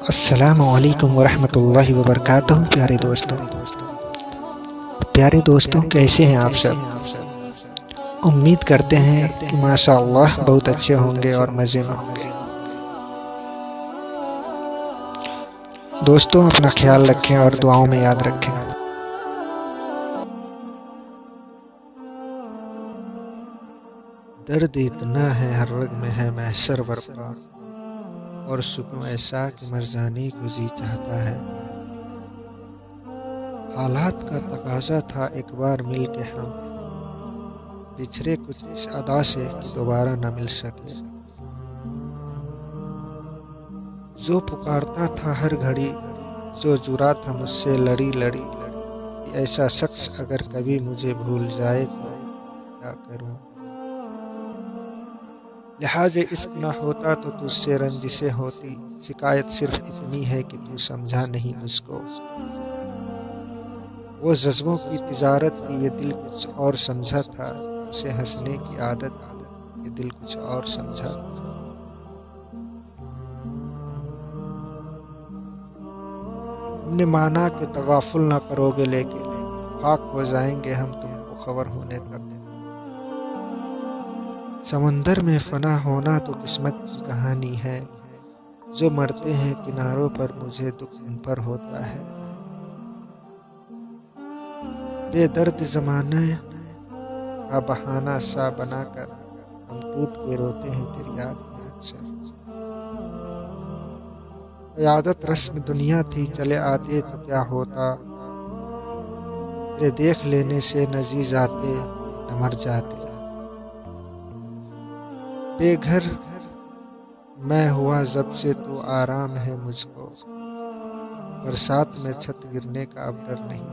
अस्सलामु अलैकुम वरहमतुल्लाहि वबरकातुहू। प्यारे दोस्तों कैसे हैं आप सब। उम्मीद करते हैं कि माशाअल्लाह बहुत अच्छे होंगे और मज़े में होंगे। दोस्तों अपना ख्याल रखें और दुआओं में याद रखें। दर्द इतना है हर रग में है महशर बरपा, और सुकून ऐसा कि मर्जानी को जी चाहता है। हालात का तकाजा था एक बार मिल के हम बिछड़े कुछ इस अदा से कि दोबारा न मिल सके। जो पुकारता था हर घड़ी, जो जुरा था मुझसे लड़ी लड़ी, कि ऐसा शख्स अगर कभी मुझे भूल जाए तो क्या करूं। लिहाज़े इश्क न होता तो तुझसे रंजिशें होती, शिकायत सिर्फ इतनी है कि तू समझा नहीं मुझको। वो जज्बों की तिजारत की ये दिल कुछ और समझा था, उसे हंसने की आदत थी ये दिल कुछ और समझा था। हमने माना कि तगाफुल ना करोगे, लेकिन खाक हो जाएंगे हम तुमको खबर होने तक। समंदर में फना होना तो किस्मत की कहानी है, जो मरते हैं किनारों पर मुझे दुख उन पर होता है। बेदर्द जमाने का बहाना सा बनाकर हम टूट के रोते हैं तेरी याद में अक्सर। क़यादत रस्म दुनिया थी चले आते तो क्या होता, तेरे देख लेने से न जी जाते न मर जाते। बेघर मैं हुआ जब से तो आराम है मुझको, बरसात में छत गिरने का अब डर नहीं।